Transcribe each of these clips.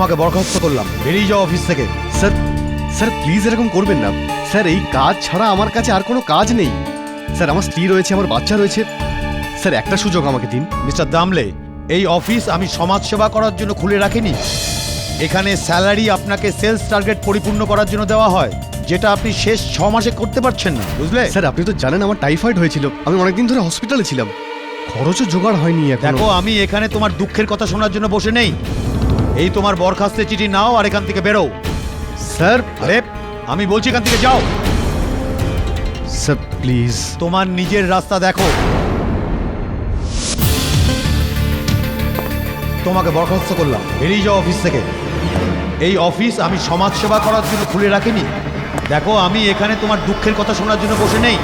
তোমাকে বরখাস্ত করলাম, বেরিয়ে যাও অফিস থেকে। স্যার স্যার প্লিজ এরকম করবেন না স্যার, এই কাজ ছাড়া আমার কাছে আর কোনো কাজ নেই স্যার। আমার স্ত্রী রয়েছে, আমার বাচ্চা রয়েছে স্যার, একটা সুযোগ আমাকে দিন। মিস্টার দামলে, এই অফিস আমি সমাজ সেবা করার জন্য খুলে রাখিনি। এখানে স্যালারি আপনাকে সেলস টার্গেট পরিপূর্ণ করার জন্য দেওয়া হয়, যেটা আপনি শেষ 6 মাসে করতে পারছেন না, বুঝলে? স্যার আপনি তো জানেন আমার টাইফয়েড হয়েছিল, আমি অনেকদিন ধরে হসপিটালে ছিলাম, খরচও জোগাড় হয়নি এখন। দেখো, আমি এখানে তোমার দুঃখের কথা শোনার জন্য বসে নেই। এই তোমার বরখাস্তের চিঠি নাও আর এখান থেকে বেরো। স্যার আরে আমি বলছি এখান থেকে যাও। Sir please. তোমার নিজের রাস্তা দেখো। তোমাকে বরখাস্ত করলাম, বেরিয়ে যাও অফিস থেকে। এই অফিস আমি সমাজ সেবা করার জন্য খুলে রাখিনি। দেখো, আমি এখানে তোমার দুঃখের কথা শোনার জন্য বসে নেই।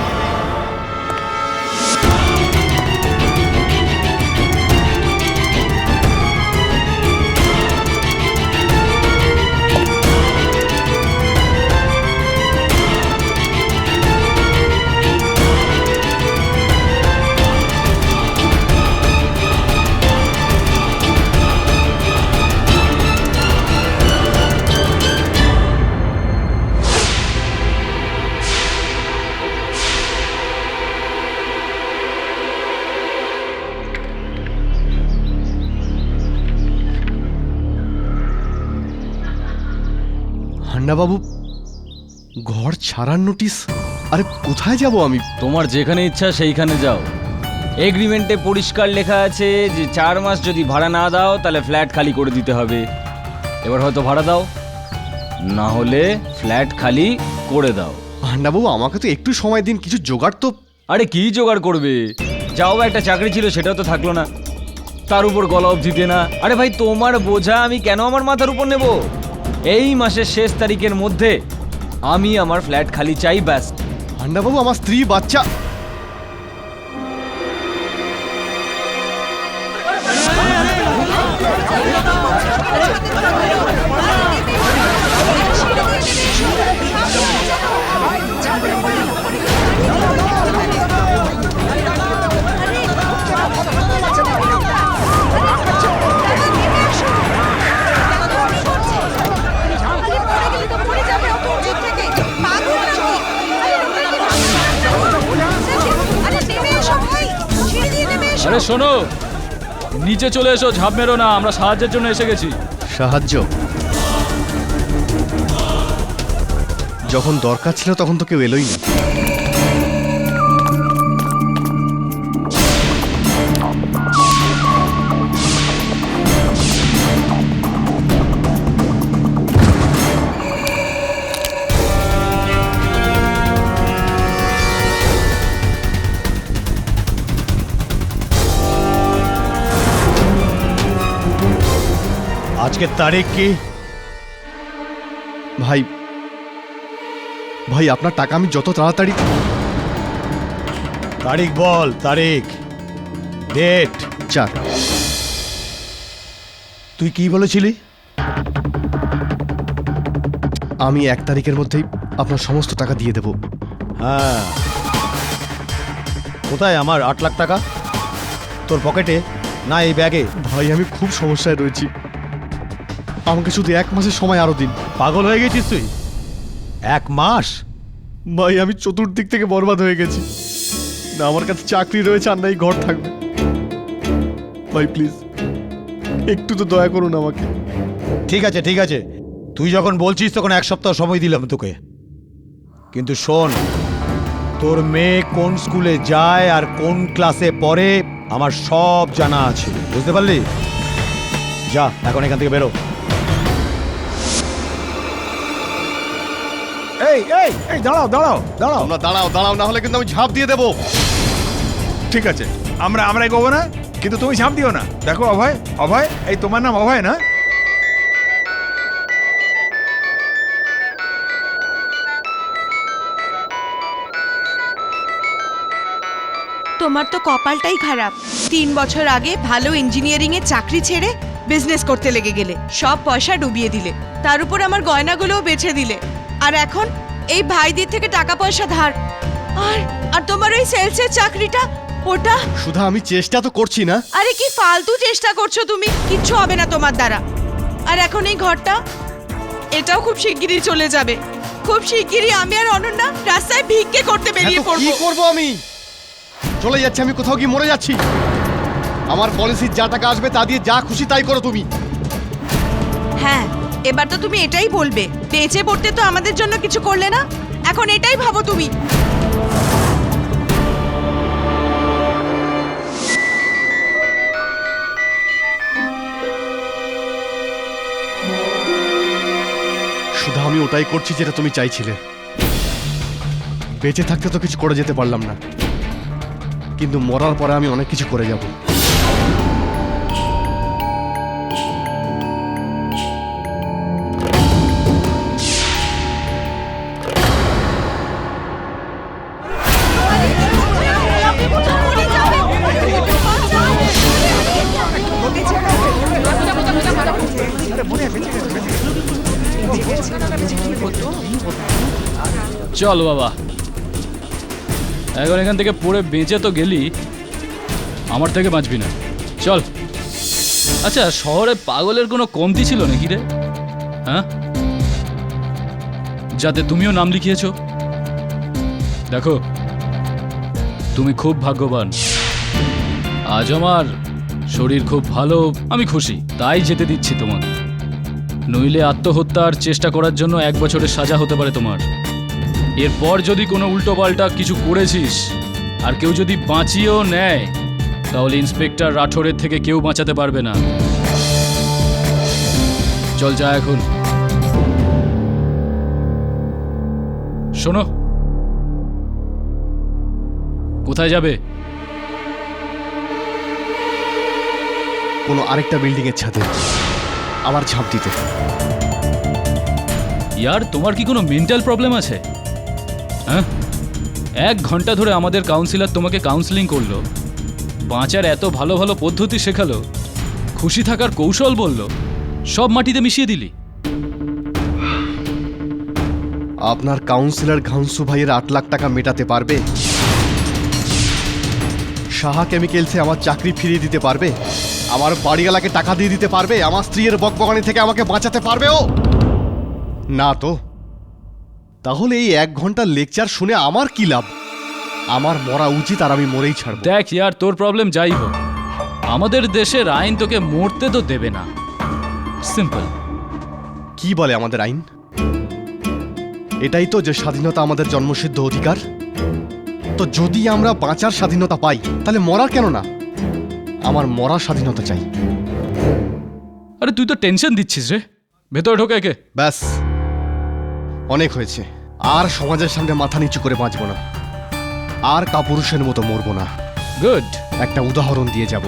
হান্নাবাবু, ঘর ছাড়ার নোটিশ? আরে কোথায় যাব আমি? তোমার যেখানে ইচ্ছা সেইখানে যাও। এগ্রিমেন্টে পরিষ্কার লেখা আছে যে 4 মাস যদি ভাড়া না দাও তাহলে ফ্ল্যাট খালি করে দিতে হবে। এবার হয়তো ভাড়া দাও, না হলে ফ্ল্যাট খালি করে দাও। হান্নাবাবু আমাকে তো একটু সময় দিন, কিছু জোগাড় তো। আরে কি জোগাড় করবে? যাও বা একটা চাকরি ছিল সেটাও তো থাকলো না, তার উপর গলা অবধি দেনা। আরে ভাই, তোমার বোঝা আমি কেন আমার মাথার উপর নেব? এই মাসের শেষ তারিখের মধ্যে আমি আমার ফ্ল্যাট খালি চাই, ব্যাস। হান্নাবাবু আমার স্ত্রী বাচ্চা। আরে শোনো, নিচে চলে এসো, ঝাঁপ মেরো না, আমরা সাহায্যের জন্য এসে গেছি। সাহায্য? যখন দরকার ছিল তখন তো কেউ এলোই না। আজকের তারিখ কি? ভাই ভাই আপনার টাকা আমি যত তাড়াতাড়ি। তারিখ বল, তারিখ, ডেট। 4। তুই কি বলেছিলি? আমি 1 তারিখের মধ্যেই আপনার সমস্ত টাকা দিয়ে দেব। হ্যাঁ, কোথায় আমার 8 লাখ টাকা? তোর পকেটে না এই ব্যাগে? ভাই আমি খুব সমস্যায় রয়েছি, আমাকে শুধু 1 মাসের সময় আরো দিন। পাগল হয়ে গেছিস তুই? 1 মাস? ভাই আমি চতুর্দিক থেকে বরবাদ হয়ে গেছি, না আমার কাছে চাকরি রয়েছে আর নাই ঘর থাকবে। ভাই প্লিজ একটু তো দয়া করুন আমাকে। ঠিক আছে, ঠিক আছে, তুই যখন বলছিস তখন 1 সপ্তাহ সময় দিলাম তোকে। কিন্তু শোন, তোর মেয়ে কোন স্কুলে যায় আর কোন ক্লাসে পড়ে আমার সব জানা আছে, বুঝতে পারলি? যা এখন এখান থেকে বেরো। এই এই এই দাঁড়াও দাঁড়াও দাঁড়াও। তোমরা দাঁড়াও দাঁড়াও, না হলে কিন্তু আমি ঝাঁপ দিয়ে দেবো। ঠিক আছে, আমরা এগোবো না, কিন্তু তুমি ঝাঁপ দিও না। দেখো অভয়, অভয়, এই তোমার নাম অভয় না? তোমার তো কপালটাই খারাপ। 3 বছর আগে ভালো ইঞ্জিনিয়ারিং এ চাকরি ছেড়ে বিজনেস করতে লেগে গেলে, সব পয়সা ডুবিয়ে দিলে, তার উপর আমার গয়নাগুলোও বেচে দিলে, আর এখন এই ভাইদের থেকে টাকা পয়সা ধার। আর তোমার ওই সেলসের চাকরিটা, ওটা। সুধা আমি চেষ্টা তো করছি না। আরে কি ফালতু চেষ্টা করছো তুমি, কিচ্ছু হবে না তোমার দ্বারা। আর এখন এই ঘরটা, এটাও খুব শিগগিরই চলে যাবে। খুব শিগগিরই আমি আর অনন্যা রাস্তায় ভিক্ষে করতে বেরিয়ে হ্যাঁ, তো কি পড়বো। করব আমি? চলে যাচ্ছি, আমি কোথাও গিয়ে মরে যাচ্ছি। আমার পলিসির যা টাকা আসবে তা দিয়ে যা খুশি তাই করো তুমি। হ্যাঁ, এবার তো তুমি এটাই বলবে, বেঁচে পড়তে তো আমাদের জন্য কিছু করলে না, এখন এটাই ভাবো তুমি। শুধু আমি ওটাই করছি যেটা তুমি চাইছিলে। বেঁচে থাকতে তো কিছু করে যেতে পারলাম না, কিন্তু মরার পরে আমি অনেক কিছু করে যাব। চল বাবা, এখন এখান থেকে পড়ে বেঁচে তো গেলি, আমার থেকে বাঁচবি না। চল। আচ্ছা, শহরে পাগলের কোনো কমতি ছিল নাকি রে? হ্যাঁ, যাতে তুমিও নাম লিখিয়েছো। দেখো, তুমি খুব ভাগ্যবান। আজ আমার শরীর খুব ভালো, আমি খুশি, তাই যেতে দিচ্ছি তোমাকে। নইলে আত্মহত্যার চেষ্টা করার জন্য 1 বছরের সাজা হতে পারে তোমার। এরপর যদি কোনো উল্টোপাল্টা কিছু করেছিস আর কেউ যদি বাঁচিয়েও নেয়, তাহলে ইন্সপেক্টর রাঠোরের থেকে কেউ বাঁচাতে পারবে না। চল যা এখন। শোনো, কোথায় যাবে? কোনো আরেকটা বিল্ডিং এর ছাদে আবার ঝাঁপ দিতে। ইয়ার, তোমার কি কোনো মেন্টাল প্রবলেম আছে? হ্যাঁ, 1 ঘন্টা ধরে আমাদের কাউন্সিলর তোমাকে কাউন্সিলিং করলো, বাঁচার এত ভালো ভালো পদ্ধতি শেখালো, খুশি থাকার কৌশল বললো, সব মাটিতে মিশিয়ে দিলি। আপনার কাউন্সিলর ঘাংসু ভাইয়ের 8 লাখ টাকা মেটাতে পারবে? সাহা কেমিক্যালসে আমার চাকরি ফিরিয়ে দিতে পারবে? আমার বাড়িওয়ালাকে টাকা দিয়ে দিতে পারবে? আমার স্ত্রীর বকবকানি থেকে আমাকে বাঁচাতে পারবে ও? না তো। তাহলে এই 1 ঘন্টার লেকচার শুনে আমার কি লাভ? আমার মরা উচিত, আর আমি মরেই ছাড়ব। দেখ ইয়ার, তোর প্রবলেম যাই হোক, আমাদের দেশের আইন তোকে মরতে তো দেবে না। সিম্পল। কি বলে আমাদের আইন? এটাই তো যে স্বাধীনতা আমাদের জন্মসিদ্ধ অধিকার। তো যদি আমরা বাঁচার স্বাধীনতা পাই, তাহলে মরার কেন না? আমার মরার স্বাধীনতা চাই। আরে তুই তো টেনশন দিচ্ছিস রে, ভেতরে ঢোকে একে। ব্যাস, অনেক হয়েছে। আর সমাজের সামনে মাথা নিচু করে বাঁচব না, আর কাপুরুষের মতো মরব না। গুড, একটা উদাহরণ দিয়ে যাব।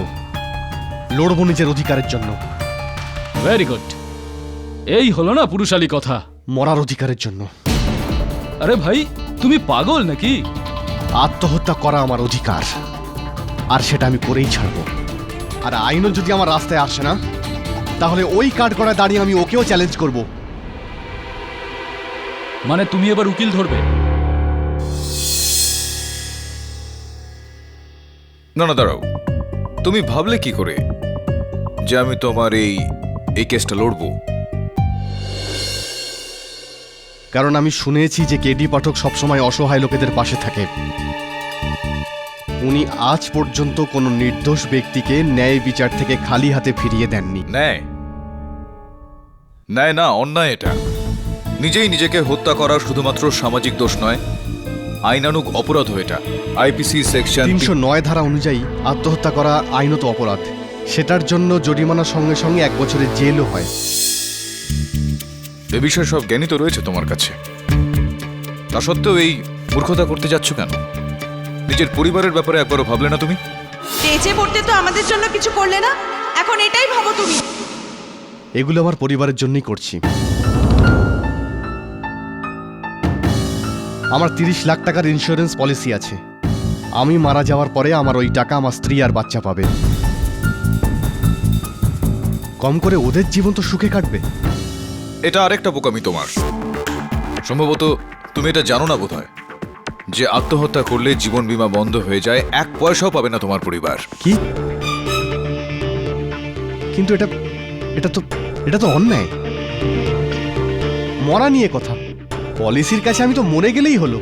লড়ব নিজের অধিকারের জন্য, ভেরি গুড। এই হলো না পুরুষালী কথা। মরার অধিকারের জন্য। আরে ভাই, তুমি পাগল নাকি? আত্মহত্যা করা আমার অধিকার, আর সেটা আমি করেই ছাড়ব। আর আইনও যদি আমার রাস্তায় আসে না, তাহলে ওই কাঠগড়ায় দাঁড়িয়ে আমি ওকেও চ্যালেঞ্জ করব। মানে তুমি এবার উকিল ধরবে? না না, দাঁড়াও। তুমি ভাবলে কি করে যে আমি তোমার এই কেসটা লড়বো? কারণ আমি শুনেছি যে কেডি পাঠক সবসময় অসহায় লোকেদের পাশে থাকে। উনি আজ পর্যন্ত কোনো নির্দোষ ব্যক্তিকে ন্যায় বিচার থেকে খালি হাতে ফিরিয়ে দেননি। ন্যায় ন্যায় না, অন্যায় এটা। নিজেই নিজেকে হত্যা করা শুধুমাত্র সামাজিক দোষ নয়, আইনানুগ অপরাধ এটা। আইপিসি সেকশন 309 ধারা অনুযায়ী আত্মহত্যা করা আইনত অপরাধ। সেটার জন্য জরিমানার সঙ্গে সঙ্গে 1 বছরের জেলও হয়। এ বিষয়ে সব জ্ঞানী তো রয়েছে তোমার কাছে, তা সত্ত্বেও এই মূর্খতা করতে যাচ্ছ কেন? নিজের পরিবারের ব্যাপারে একবারও ভাবলে না তুমি? বেঁচে পড়তে তো আমাদের জন্য কিছু করলে না, এখন এটাই ভাবো তুমি। এগুলো আমার পরিবারের জন্যই করছি। আমার 30 লাখ টাকার ইন্স্যুরেন্স পলিসি আছে। আমি মারা যাওয়ার পরে আমার ওই টাকা আমার স্ত্রী আর বাচ্চা পাবে। কম করে ওদের জীবন তো সুখে কাটবে। এটা আরেকটা বোকামি তোমার। সম্ভবত তুমি এটা জানো না বোধহয়, যে আত্মহত্যা করলে জীবন বীমা বন্ধ হয়ে যায়, 1 পয়সাও পাবে না তোমার পরিবার। কি? কিন্তু এটা তো এটা তো অন্যায়। মরা নিয়ে কথা, পলিসির কাছে আমি তো মরে গেলেই হলো।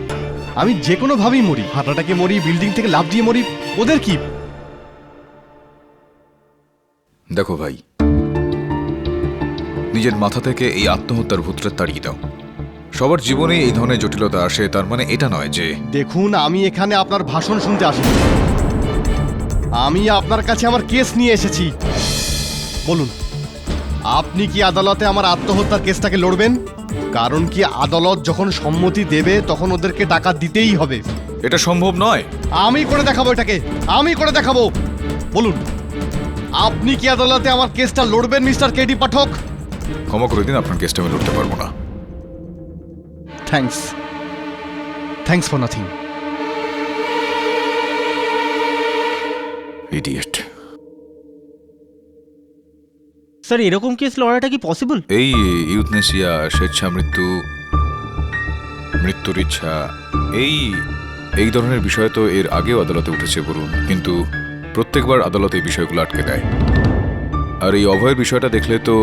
আমি যে কোনো ভাবেই মরি, হার্ট অ্যাটাকে মরি, বিল্ডিং থেকে লাফ দিয়ে মরি, ওদের কি? দেখো ভাই, নিজের মাথা থেকে এই আত্মহত্যার ভূতটা তাড়িয়ে দাও। সবার জীবনে এই ধরনের জটিলতা আসে, তার মানে এটা নয় যে দেখুন, আমি এখানে আপনার ভাষণ শুনতে আসিনি, আমি আপনার কাছে আমার কেস নিয়ে এসেছি। বলুন, আপনি কি আদালতে আমার আত্মহত্যার কেসটাকে লড়বেন? কারণ কি আদালত যখন সম্মতি দেবে তখন ওদেরকে টাকা দিতেই হবে। এটা সম্ভব নয়। আমি করে দেখাবো এটাকে, আমি করে দেখাবো। বলুন, আপনি কি আদালতে আমার কেসটা লড়বেন মিস্টার কেডি পাঠক? ক্ষমা করে দিন, আপনার কেসটা আমি লড়তে পারবো না। Thanks, thanks for nothing. Idiot. Sir এরকম কেস লড়াটা কি পসিবল? এই ইউথনেসিয়া, স্বেচ্ছা মৃত্যু, মৃত্যুর ইচ্ছা, এই ধরনের বিষয় তো এর আগেও আদালতে উঠেছে বলুন, কিন্তু প্রত্যেকবার আদালত এই বিষয়গুলো আটকে দেয়। আর এই অভয়ের বিষয়টা দেখলে তো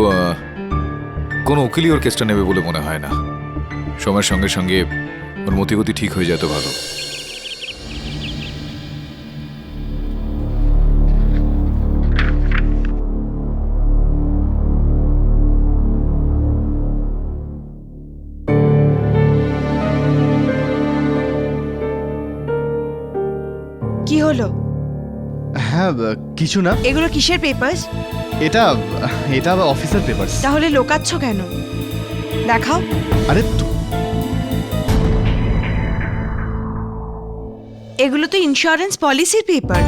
কোনো উকিলই ওর কেসটা নেবে বলে মনে হয় না। সময়ের সঙ্গে সঙ্গে ওর মতিগতি ঠিক হয়ে যেত ভালো। কি হলো? হ্যাঁ, কিছু না। এগুলো কিসের পেপারস? এটা এটা অফিসের পেপারস। তাহলে লোকাচ্ছ কেন? দেখাও। আরে এগুলো তো ইন্স্যুরেন্স পলিসির পেপার।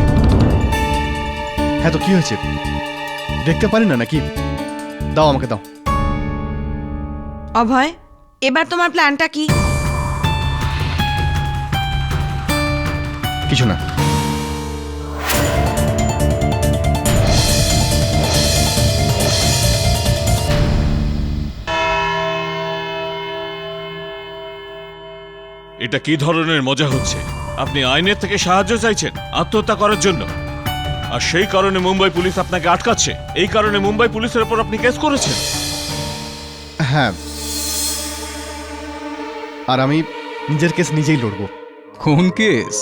হ্যাঁ, তো কি হয়েছে? দেখতে পারি না নাকি? দাও, আমাকে দাও। অভয়, এবার তোমার প্ল্যানটা কি? কিছু না। এটা কি ধরনের মজা হচ্ছে? আপনি আইনের থেকে সাহায্য চাইছেন আত্মহত্যা করার জন্য, আর সেই কারণে মুম্বাই পুলিশ আপনাকে আটকাচ্ছে। এই কারণে মুম্বাই পুলিশের উপর আপনি কেস করেছেন। হ্যাঁ, আর আমি নিজের কেস নিজেই লড়বো। কোন কেস?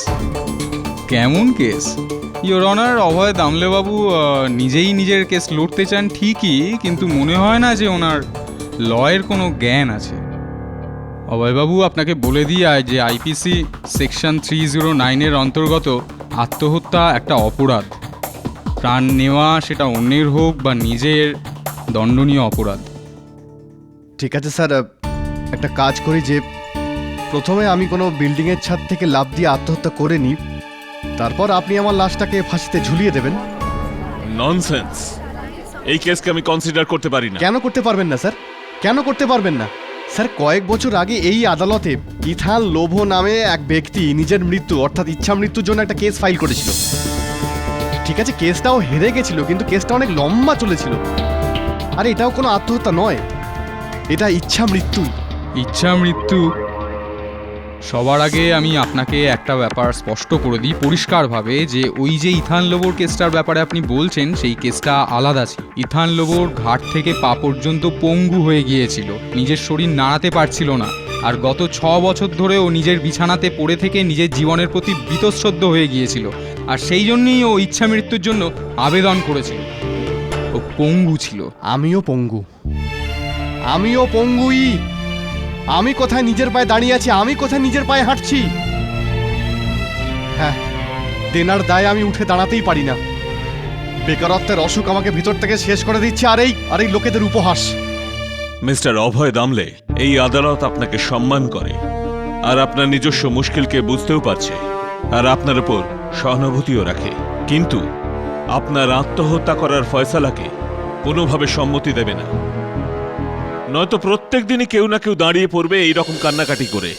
কেমন কেস? ইয়োর অনার, অভয় দামলেবাবু নিজেই নিজের কেস লড়তে চান ঠিকই, কিন্তু মনে হয় না যে ওনার লয়ের কোনো জ্ঞান আছে। অভয়বাবু, আপনাকে বলে দিই যে আইপিসি সেকশন 309-এর অন্তর্গত আত্মহত্যা একটা অপরাধ। প্রাণ নেওয়া, সেটা অন্যের হোক বা নিজের, দণ্ডনীয় অপরাধ। ঠিক আছে স্যার, একটা কাজ করি যে প্রথমে আমি কোনো বিল্ডিংয়ের ছাদ থেকে লাফ দিয়ে আত্মহত্যা করে নিই, তারপর আপনি আমার লাশটাকে ফাঁসিতে ঝুলিয়ে দেবেন। ননসেন্স। এই কেসকে আমি কনসিডার করতে পারি না। কেন করতে পারবেন না স্যার? কেন করতে পারবেন না স্যার? কয়েক বছর আগে এই আদালতে ইথান লোভো নামে এক ব্যক্তি নিজের মৃত্যু অর্থাৎ ইচ্ছা মৃত্যুর জন্য একটা কেস ফাইল করেছিল। ঠিক আছে, কেসটাও হেরে গেছিল, কিন্তু কেসটা অনেক লম্বা চলেছিল। আর এটাও কোনো আত্মহত্যা নয়, এটা ইচ্ছা মৃত্যুই। ইচ্ছা মৃত্যু? সবার আগে আমি আপনাকে একটা ব্যাপার স্পষ্ট করে দিই পরিষ্কারভাবে, যে ওই যে ইথান লোবোর কেসটার ব্যাপারে আপনি বলছেন, সেই কেসটা আলাদা ছিল। ইথান লোবোর ঘাট থেকে পা পর্যন্ত পঙ্গু হয়ে গিয়েছিল, নিজের শরীর নাড়াতে পারছিল না, আর গত 6 বছর ধরে ও নিজের বিছানাতে পড়ে থেকে নিজের জীবনের প্রতি বীতশ্রদ্ধ হয়ে গিয়েছিল, আর সেই জন্যই ও ইচ্ছা মৃত্যুর জন্য আবেদন করেছিল। ও পঙ্গু ছিল। আমিও পঙ্গু, আমিও পঙ্গুই। আমি কোথায় নিজের পায়ে দাঁড়িয়ে আছি, আমি কোথায় নিজের পায়ে হাঁটছি। হ্যাঁ, দেনার দায়ে আমি উঠে দাঁড়াতেই পারি না। বেকারত্বের অসুখ আমাকে ভিতর থেকে শেষ করে দিচ্ছে, আর এই লোকেদের উপহাস। মিস্টার অভয় দামলে, এই আদালত আপনাকে সম্মান করে, আর আপনার নিজস্ব মুশকিলকে বুঝতেও পারছে, আর আপনার উপর সহানুভূতিও রাখে, কিন্তু আপনার আত্মহত্যা করার ফয়সালাকে কোনোভাবে সম্মতি দেবে না। নয়তো প্রত্যেক দিনই কেউ না কেউ দাঁড়িয়ে পড়বে এইরকম কান্নাকাটি করে।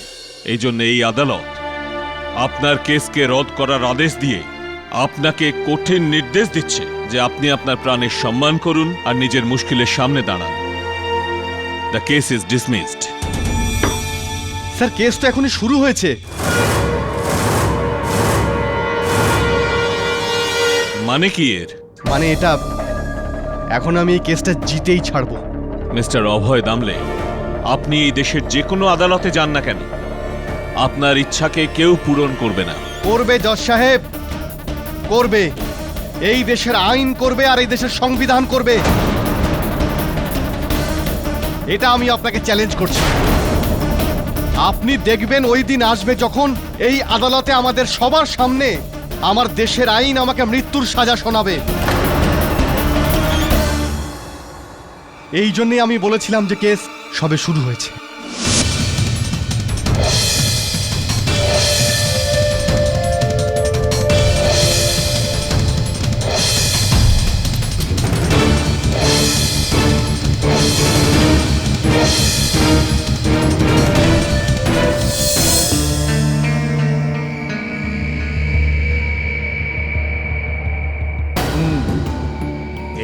এই জন্য এই আদালত আপনার কেসকে রদ করার আদেশ দিয়ে আপনাকে কঠিন নির্দেশ দিচ্ছে যে আপনি আপনার প্রাণের সম্মান করুন আর নিজের মুশকিলের সামনে দাঁড়ান। The case is dismissed. Sir, case তো এখনই শুরু হয়েছে। মানে কি এর? মানে এটা, এখন আমি এই কেসটা জিতেই ছাড়বো। মিস্টার অভয় দামলে, আপনি এই দেশের যে কোনো আদালতে যান না কেন, আপনার ইচ্ছাকে কেউ পূরণ করবে না। করবে জজ সাহেব, করবে। এই দেশের আইন করবে আর এই দেশের সংবিধান করবে। এটা আমি আপনাকে চ্যালেঞ্জ করছি। আপনি দেখবেন ওই দিন আসবে যখন এই আদালতে আমাদের সবার সামনে আমার দেশের আইন আমাকে মৃত্যুর সাজা শোনাবে। এই জন্যই আমি বলেছিলাম যে কেস সবে শুরু হয়েছে।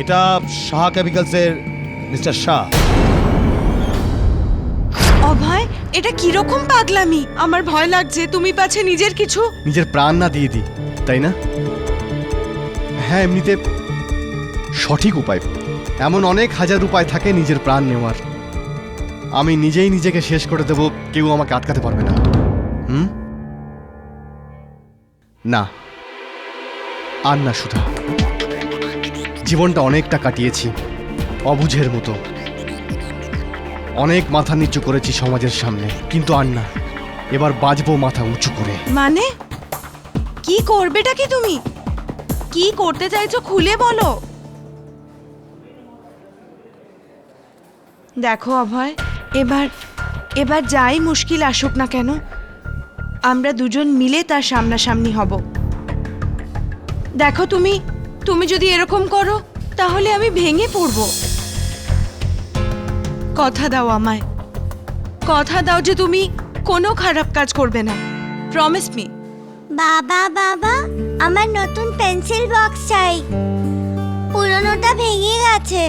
এটা শাহ কেমিক্যালসের মিস্টার শাহ। অভয়, এটা কিরকম পাগলামি? আমার ভয় লাগছে তুমি পাছে নিজের কিছু। নিজের প্রাণ না দিয়ে দিই, তাই না? হ্যাঁ, এমনিতে সঠিক উপায়। এমন অনেক হাজার উপায় থাকে নিজের প্রাণ নেওয়ার। আমি নিজেই নিজেকে শেষ করে দেব, কেউ আমাকে আটকাতে পারবে না। না, আর না সুধা। জীবনটা অনেকটা কাটিয়েছি অবুঝের মতো, অনেক মাথা নিচু করেছি সমাজের সামনে, কিন্তু আর না। এবার বাঁচবো মাথা উঁচু করে। মানে কি করবেটা কি তুমি? কি করতে চাইছো খুলে বলো। দেখো অভয়, এবার যাই মুশকিল আসুক না কেন, আমরা দুজন মিলে তার সামনাসামনি হব। দেখো তুমি যদি এরকম করো তাহলে আমি ভেঙে পড়ব। কথা দাও আমায়, কথা দাও যে তুমি কোনো খারাপ কাজ করবে না। Promise me. বাবা বাবা, আমার নতুন পেন্সিল বক্স চাই, পুরনোটা ভেঙে গেছে।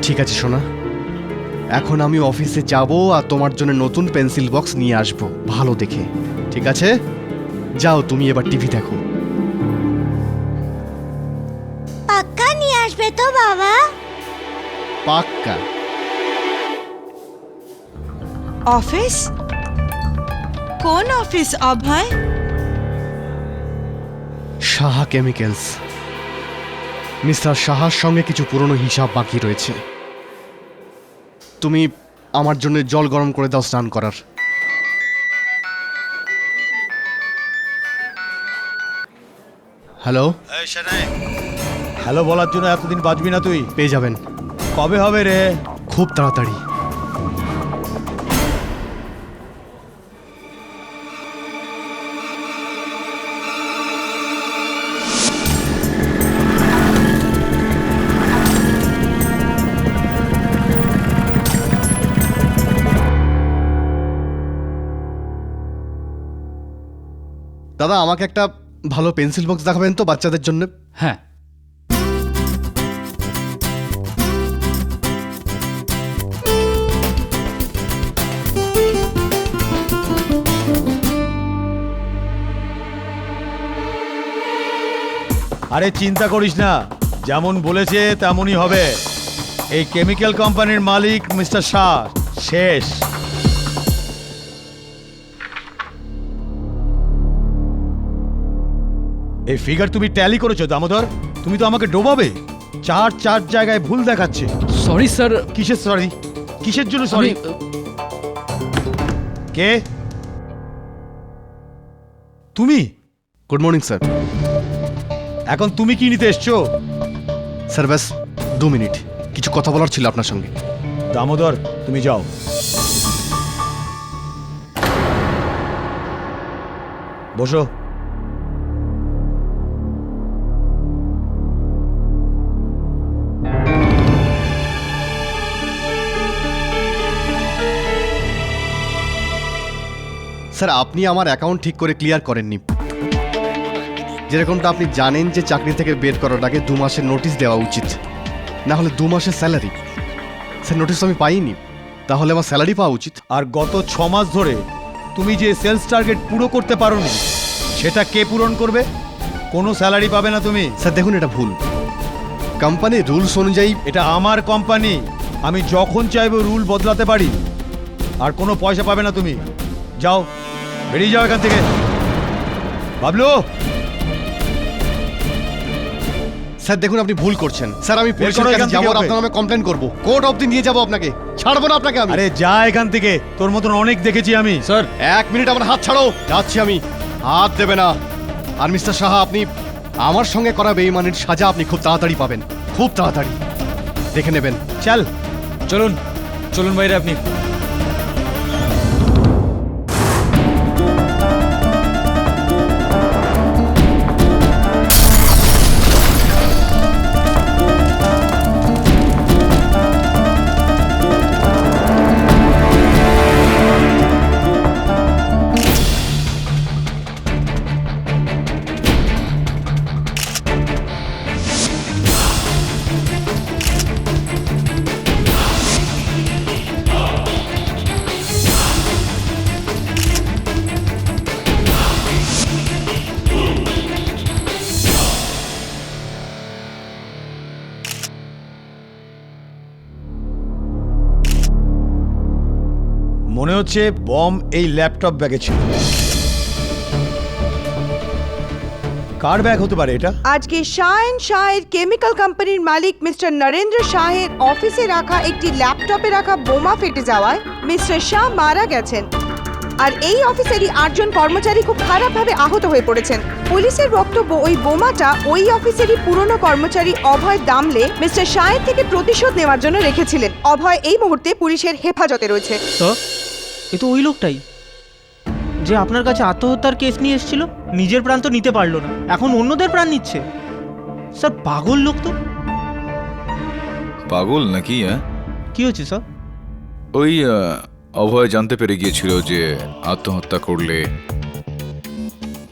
ঠিক আছে সোনা, এখন আমি অফিসে যাব আর তোমার জন্য নতুন পেন্সিল বক্স নিয়ে আসব ভালো দেখে। ঠিক আছে, যাও তুমি এবার টিভি দেখো। পাক্কা নিয়ে আসবে তো বাবা? পাক্কা। অফিস? কোন অফিস অভয়? সাহা কেমিক্যালস। মিস্টার সাহার সঙ্গে কিছু পুরনো হিসাব বাকি রয়েছে। তুমি আমার জন্য জল গরম করে দাও স্নান করার। হ্যালো। হ্যালো বলার জন্য এতদিন বাঁচবি না তুই? পেয়ে যাবেন। কবে হবে রে? খুব তাড়াতাড়ি। দাদা, আমাকে একটা ভালো পেন্সিল বক্স দেখাবেন তো বাচ্চাদের জন্য? হ্যাঁ, আরে চিন্তা করিস না, যেমন বলেছে তেমনই হবে। এই কেমিক্যাল কোম্পানির মালিক মিস্টার শাহ শেষ। এই ফিগার তুমি ট্যালি করেছো দামোদর? তুমি তো আমাকে ডোবাবে। চার জায়গায় ভুল দেখাচ্ছে। Sorry sir. কিসের সরি? কিসের জন্য সরি? কে তুমি? Good morning sir. এখন তুমি কি নিতে এসছো? স্যার ব্যাস 2 মিনিট, কিছু কথা বলার ছিল আপনার সঙ্গে। দামোদর তুমি যাও। বসো। স্যার, আপনি আমার অ্যাকাউন্ট ঠিক করে ক্লিয়ার করেননি। যেরকমটা আপনি জানেন যে চাকরি থেকে বের করার আগে 2 মাসের নোটিশ দেওয়া উচিত, না হলে 2 মাসের স্যালারি। স্যার, নোটিশ আমি পাইনি, তাহলে আমার স্যালারি পাওয়া উচিত। আর গত 6 মাস ধরে তুমি যে সেলস টার্গেট পুরো করতে পারোনি, সেটা কে পূরণ করবে? কোনো স্যালারি পাবে না তুমি। স্যার দেখুন, এটা ভুল। কোম্পানির রুলস অনুযায়ী এটা আমার কোম্পানি, আমি যখন চাইবো রুল বদলাতে পারি। আর কোনো পয়সা পাবে না তুমি। যাও, বেরিয়ে যাও এখান থেকে। বাবলু, স্যার দেখুন আপনি ভুল করছেন। স্যার আমি বের পুলিশের করো কাছে এখান থেকে যাবো আর ওকে। আপনার নামে কমপ্লেন করবো, কোর্ট অবধি নিয়ে যাবো আপনাকে, ছাড়বো না আপনাকে আমি। আরে যা এখান থেকে, তোর মতন অনেক দেখেছি আমি। স্যার 1 মিনিট আমার হাত ছাড়ো, যাচ্ছি আমি। হাত দেবে না। আর মিস্টার সাহা, আপনি আমার সঙ্গে করা বেঈমানির সাজা আপনি খুব তাড়াতাড়ি পাবেন, খুব তাড়াতাড়ি দেখে নেবেন। চল। চলুন চলুন বাইরে আপনি। মনে হচ্ছে বম এই ল্যাপটপ ব্যাগে ছিল। কার ব্যাগ হতে পারে এটা? আজকে শাহ এন্ড শাহের কেমিক্যাল কোম্পানির মালিক মিস্টার নরেন্দ্র শাহের অফিসে রাখা একটি ল্যাপটপে রাখা বোমা ফেটে যাওয়ায় মিস্টার শাহ মারা গেছেন। আর এই অফিসেরই 8 জন কর্মচারী খুব খারাপভাবে আহত হয়ে পড়েছেন। পুলিশের বক্তব্য ওই বোমাটা ওই অফিসেরই পুরনো কর্মচারী অভয় দামলে মিস্টার শাহের থেকে প্রতিশোধ নেওয়ার জন্য রেখেছিলেন। অভয় এই মুহূর্তে পুলিশের হেফাজতে রয়েছে। তো এ তো ওই লোকটাই যে আপনার কাছে আত্মহত্যার কেস নিয়ে এসেছিল, নিজের প্রাণ তো নিতে পারলো না, এখন অন্যদের প্রাণ নিচ্ছে। স্যার পাগল লোক তো। পাগল নাকি? হ্যাঁ, কি হচ্ছে স্যার? ওই অভয় জানতে পেরে গিয়েছিল যে আত্মহত্যা করলে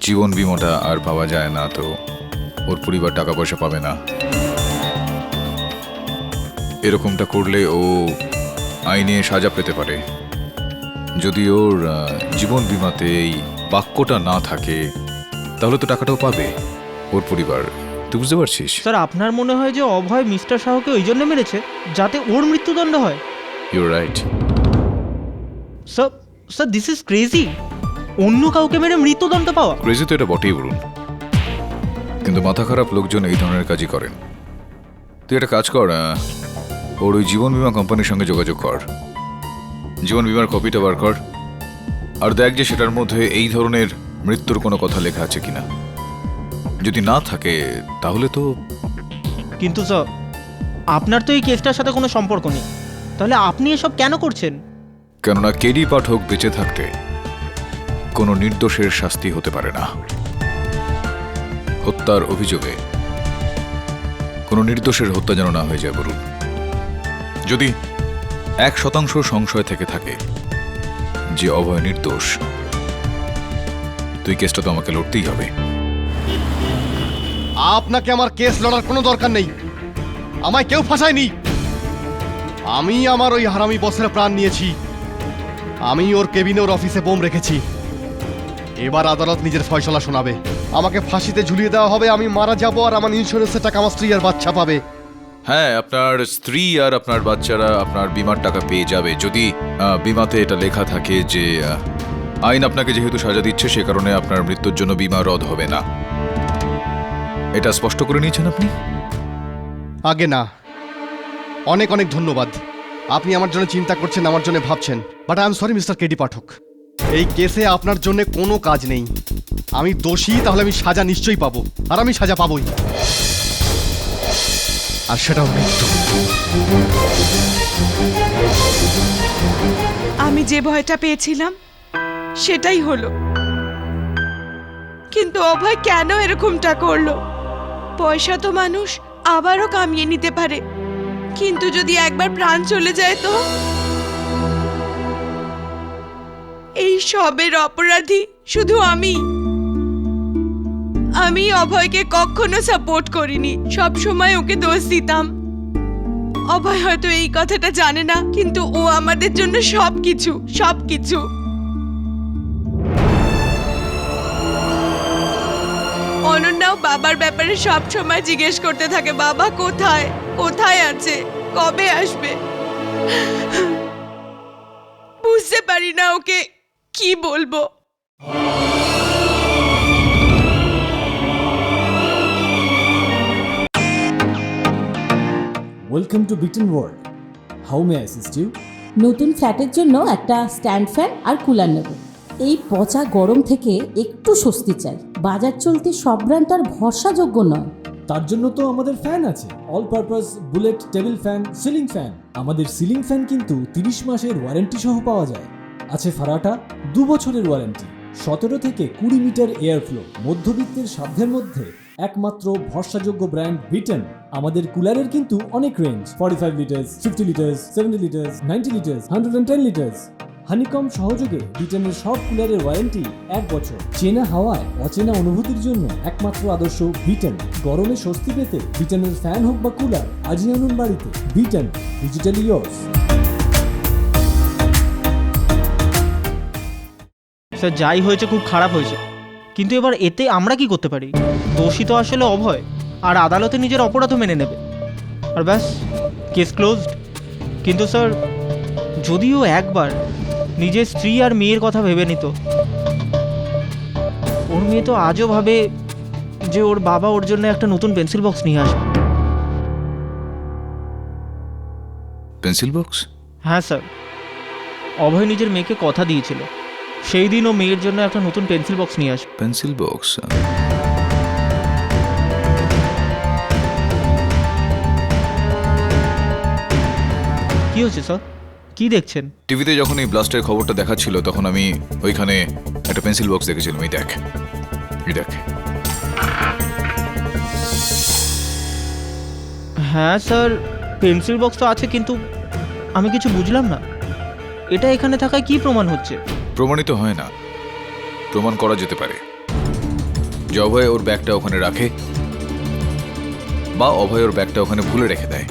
জীবন বীমাটা আর পাওয়া যায় না, তো ওর পরিবার টাকা পয়সা পাবে না। এরকমটা করলে ও আইনে সাজা পেতে পারে। যদি ওর জীবন বীমাতে এই বাক্যটা না থাকে তাহলে তো টাকাটাও পাবে ওর পরিবার। তুই বুঝতে পারছিস? স্যার আপনার মনে হয় যে অভয় মিস্টার শাহকে ওই জন্য মেরেছে যাতে ওর মৃত্যুদণ্ড হয়? Your right. Sir sir this is crazy. অন্য কাউকে মেরে মৃত্যুদণ্ড পাওয়া। ক্রেজি তো এটা বটেই বলুন, কিন্তু মাথা খারাপ লোকজন এই ধরনের কাজই করেন। তুই একটা কাজ কর, ওর ওই জীবন বীমা কোম্পানির সঙ্গে যোগাযোগ কর, জীবন বীমার কপিটা বার কর, আর দেখ যে সেটার মধ্যে এই ধরনের মৃত্যুর কোনো কথা লেখা আছে কিনা। যদি না থাকে তাহলে তো। কিন্তু স্যার আপনার তো এই কেসটার সাথে কোনো সম্পর্ক নেই, তাহলে আপনি এসব কেন করছেন? কেননা কেডি পাঠক বেঁচে থাকতে কোনো নির্দোষের শাস্তি হতে পারে না। হত্যার অভিযোগে কোনো নির্দোষের হত্যা যেন না হয়ে যায় বলুন। যদি 1% সংশয় থেকে থাকে যে অভয় নির্দোষ, তুই কেসটা তো আমাকে লড়তেই হবে। আপনাকে আমার কেস লড়ার কোনো দরকার নেই, আমায় কেউ ফাঁসায়নি। আমি আমার ওই হারামি বসের প্রাণ নিয়েছি, আমি ওর কেবিনে ওর অফিসে বোম রেখেছি। এবার আদালত নিজের ফয়সলা শোনাবে, আমাকে ফাঁসিতে ঝুলিয়ে দেওয়া হবে, আমি মারা যাব, আর আমার ইন্স্যুরেন্সের টাকা আমার স্ত্রী আর বাচ্চা পাবে। হ্যাঁ, আপনার স্ত্রী আর আপনার বাচ্চারা আপনার বীমার টাকা পেয়ে যাবে যদি বীমাতে এটা লেখা থাকে যে আইন আপনাকে যেহেতু সাজা দিচ্ছে সে কারণে আপনার মৃত্যুর জন্য বীমা রদ হবে না। এটা স্পষ্ট করে নিয়েছেন আপনি? আগে না। অনেক অনেক ধন্যবাদ, আপনি আমার জন্য চিন্তা করছেন, আমার জন্য ভাবছেন, but I am sorry Mister KD Pathak, এই কেসে আপনার জন্য কোনো কাজ নেই। আমি দোষী, তাহলে আমি সাজা নিশ্চয়ই পাবো, আর আমি সাজা পাবোই, আর সেটাও মৃত্যু। আমি যে ভয়টা পেয়েছিলাম সেটাই হলো, কিন্তু অভয় কেন এরকমটা করলো? পয়সা তো মানুষ আবারও কামিয়ে নিতে পারে, কিন্তু যদি একবার প্রাণ চলে যায় তো? এই সবের অপরাধী শুধু আমি অভয়কে কখনো সাপোর্ট করিনি, সব সময় ওকে দোষ দিতাম। অভয় হয়তো এই কথাটা জানে না, কিন্তু ও আমাদের জন্য সবকিছু। অনন্যাও বাবার ব্যাপারে সব সময় জিজ্ঞেস করতে থাকে, বাবা কোথায়, কোথায় আছে, কবে আসবে। বুঝতে পারি না ওকে কি বলবো। Welcome to beaten world. How may I assist you? নতুন ফ্ল্যাটের জন্য একটা স্ট্যান্ড ফ্যান আর কুলার নেব। এই পচা গরম থেকে একটু স্বস্তি চাই। বাজার চলতে সব ব্র্যান্ড আর ভরসাযোগ্য নয়। তার জন্য তো আমাদের ফ্যান আছে, all purpose bullet table fan, ceiling fan. আমাদের সিলিং ফ্যান কিন্তু 30 মাসের ওয়ারেন্টি সহ পাওয়া যায়। আছে ফারাটা 2 বছরের ওয়ারেন্টি, 17 থেকে 20 মিটার এয়ার ফ্লো, মধ্যবিত্তের সাধ্যের মধ্যে একমাত্র ভরসাযোগ্য ব্র্যান্ড বিটেন। আমাদের কুলারের কিন্তু অনেক range, 45 litres, 50 litres, 70 litres, 90 litres, 110 litres. Honeycomb সহযোগে বিটেনের সব কুলারের ওয়ারেন্টি 1 বছর। চেনা হাওয়ায় অচেনা অনুভূতির জন্য একমাত্র আদর্শ বিটেন। গরমে স্বস্তি পেতে বিটেনের ফ্যান হোক বা কুলার, আজই আনুন বাড়িতে। Beaten, digitally yours. স্যার যাই হয়েছে খুব খারাপ হয়েছে, কিন্তু এবার এতে আমরা কি করতে পারি? দোষী তো আসলে অভয়, আর আদালতে নিজের অপরাধও মেনে নেবে, আর ব্যাস কেস ক্লোজড। কিন্তু স্যার যদিও একবার নিজের স্ত্রী আর মেয়ের কথা ভেবে নিত, ওর মেয়ে তো আজও ভাবে যে ওর বাবা ওর জন্য একটা নতুন পেন্সিল বক্স নিয়ে আসবে। Pencil box? হ্যাঁ স্যার, অভয় নিজের মেয়েকে কথা দিয়েছিল সেই দিন ও মেয়ের জন্য একটা নতুন পেন্সিল বক্স নিয়ে আসবে। Pencil box? কি হচ্ছে স্যার, কি দেখছেন? টিভিতে যখন এই ব্লাস্টের খবরটা দেখাচ্ছিল তখন আমি ওইখানে একটা পেন্সিল বক্স দেখেছিলাম। এই দেখ, এই দেখ। হ্যাঁ স্যার, পেন্সিল বক্স তো আছে, কিন্তু আমি কিছু বুঝলাম না এটা এখানে থাকায় কি প্রমাণ হচ্ছে? প্রমাণিত হয় না, প্রমাণ করা যেতে পারে যে অভয় ওর ব্যাগটা ওখানে রাখে বা অভয় ওর ব্যাগটা ওখানে ভুলে রেখে দেয়।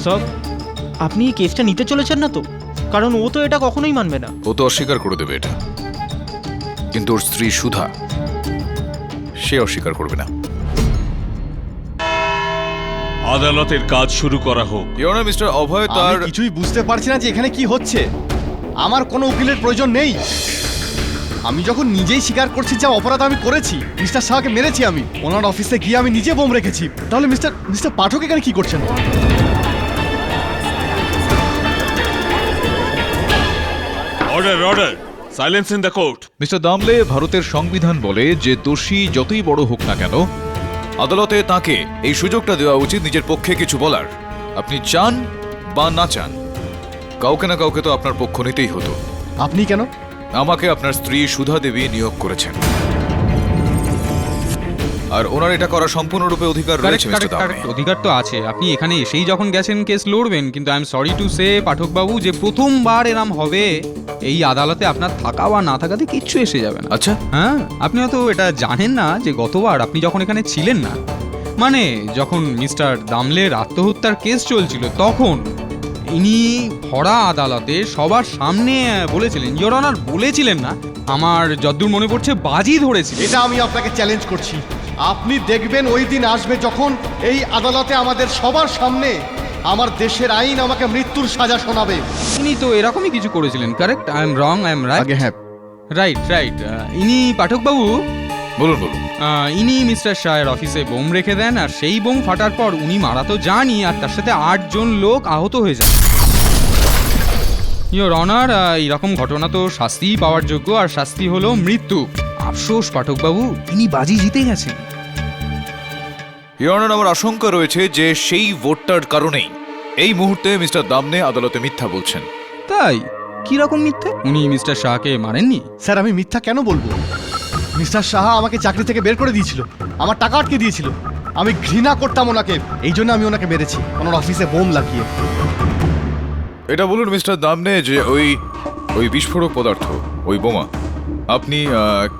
স্যার আপনি এই কেসটা নিতে চলেছেন না তো? কারণ ও তো এটা কখনোই মানবে না। ও তো অস্বীকার করে দেবে এটা, কিন্তু ওর স্ত্রী সুধা সে অস্বীকার করবে না। আদালতের কাজ শুরু করা হোক। ইওর অনার, মিস্টার অভয় আমি তার কিছুই বুঝতে পারছি না যে এখানে কি হচ্ছে। আমার কোনো উকিলের প্রয়োজন নেই। আমি যখন নিজেই স্বীকার করছি যে অপরাধ আমি করেছি, মিস্টার শাহকে মেরেছি, আমি ওনার অফিসে গিয়ে আমি নিজে বোম রেখেছি, তাহলে মিস্টার পাঠক এখানে কি করছেন? Order, order, silence in the court. Mister Damle, ভারতের সংবিধান বলে যে দোষী যতই বড় হোক না কেন, আদালতে তাকে এই সুযোগটা দেওয়া উচিত নিজের পক্ষে কিছু বলার। আপনি চান বা না চান, কাউকে না কাউকে তো আপনার পক্ষ নিতেই হতো। আপনি কেন? আমাকে আপনার স্ত্রী সুধা দেবী নিয়োগ করেছেন, আর ওনার এটা করার সম্পূর্ণরূপে অধিকার রয়েছে মিস্টার দামলে। অধিকার তো আছে। আপনি এখানে এসেই যখন গেছেন কেস লড়বেন, কিন্তু I am sorry to say পাঠকবাবু যে প্রথমবার এরম হবে, এই আদালতে আপনার থাকা বা না থাকাতে কিচ্ছু এসে যাবে না। আচ্ছা, হ্যাঁ, আপনি হয়তো এটা জানেন না যে গতবার আপনি যখন এখানে ছিলেন না, মানে যখন মিস্টার দামলের আত্মহত্যার কেস চলছিল, তখন ইনি ভরা আদালতে সবার সামনে বলেছিলেন, ইওর অনার বলেছিলেন না, আমার যদ্দূর মনে পড়ছে বাজি ধরেছিল। এটা আমি আপনাকে চ্যালেঞ্জ করছি। আপনি দেখবেন ওই দিন আসবে যখন এই আদালতে আমাদের সবার সামনে আমার দেশের আইন আমাকে মৃত্যুর সাজা শোনাবে। ইনি তো এরকমই কিছু করেছিলেন, correct? I am wrong, I am right? আগে হ্যাঁ, রাইট রাইট। ইনি পাঠকবাবু, বলুন বলুন। ইনি মিস্টার শাহের অফিসে বোম রেখে দেন, আর সেই বোম ফাটার পর উনি মারা তো যানই, আর তার সাথে 8 জন লোক আহত হয়ে যান। ইওর অনার, এইরকম ঘটনা তো শাস্তিই পাওয়ার যোগ্য, আর শাস্তি হলো মৃত্যু। আফসোস পাঠকবাবু, ইনি বাজি জিতে গেছেন। ইওর অনার, আমার আশঙ্কা রয়েছে যে সেই ভোটটার কারণেই এই মুহূর্তে মিস্টার দামলে আদালতে মিথ্যা বলছেন। তাই? কি রকম মিথ্যে? উনি মিস্টার শাহকে মারেননি? স্যার আমি মিথ্যা কেন বলবো? মিস্টার সাহা আমাকে চাকরি থেকে বের করে দিয়েছিল, আমার টাকা আটকে দিয়েছিল। আমি ঘৃণা করতাম ওনাকে, এই জন্য আমি ওনাকে মেরেছি, ওনার অফিসে বোম লাগিয়ে। এটা বলুন মিস্টার দামলে যে ওই বিস্ফোরক পদার্থ, ওই বোমা আপনি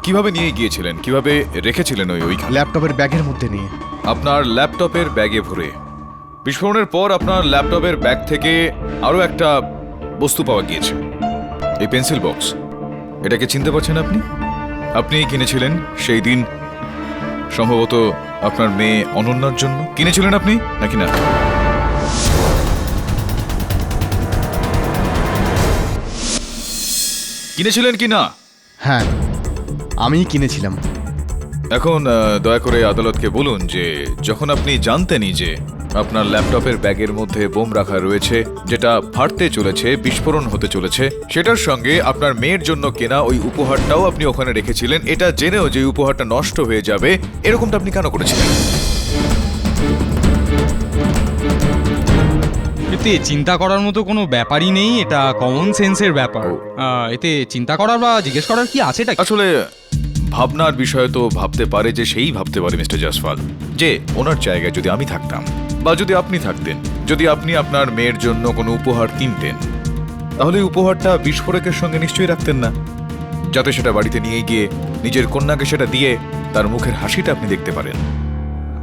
কিভাবে নিয়ে গিয়েছিলেন, কিভাবে রেখেছিলেন ওইখানে? ল্যাপটপের ব্যাগের মধ্যে নিয়ে। আপনার ল্যাপটপের ব্যাগে ভরে। বিস্ফোরণের পর আপনার ল্যাপটপের ব্যাগ থেকে আরো একটা বস্তু পাওয়া গিয়েছে, এই পেন্সিল বক্স। এটাকে চিনতে পারছেন আপনি? আপনি কিনেছিলেন সেই দিন সম্ভবত আপনার মেয়ে অনন্যার জন্য কিনেছিলেন আপনি নাকি না? কিনেছিলেন কি না? হ্যাঁ, আমিই কিনেছিলাম। এখন দয়া করে আদালতকে বলুন যে যখন আপনি জানতেনই যে আপনার ল্যাপটপের ব্যাগের মধ্যে বোম রাখা রয়েছে, যেটা ফাটতে চলেছে, বিস্ফোরণ হতে চলেছে, সেটার সঙ্গে আপনার মেয়ের জন্য কেনা ওই উপহারটাও আপনি ওখানে রেখেছিলেন, এটা জেনেও যে উপহারটা নষ্ট হয়ে যাবে, এরকমটা আপনি কেন করেছিলেন? এতে চিন্তা করার মতো কোনো ব্যাপারই নেই, এটা কমন সেন্সের ব্যাপার। এতে চিন্তা করার বা জিজ্ঞেস করার কি আছে? আসলে ভাবনার বিষয় তো ভাবতে পারে যে সেই ভাবতে পারে মিস্টার জয়সওয়াল, যে ওনার জায়গায় যদি আমি থাকতাম বা যদি আপনি থাকতেন, যদি আপনি আপনার মেয়ের জন্য কোনো উপহার কিনতেন, তাহলে উপহারটা বিস্ফোরকের সঙ্গে নিশ্চয়ই রাখতেন না, যাতে সেটা বাড়িতে নিয়ে গিয়ে নিজের কন্যাকে সেটা দিয়ে তার মুখের হাসিটা আপনি দেখতে পারেন।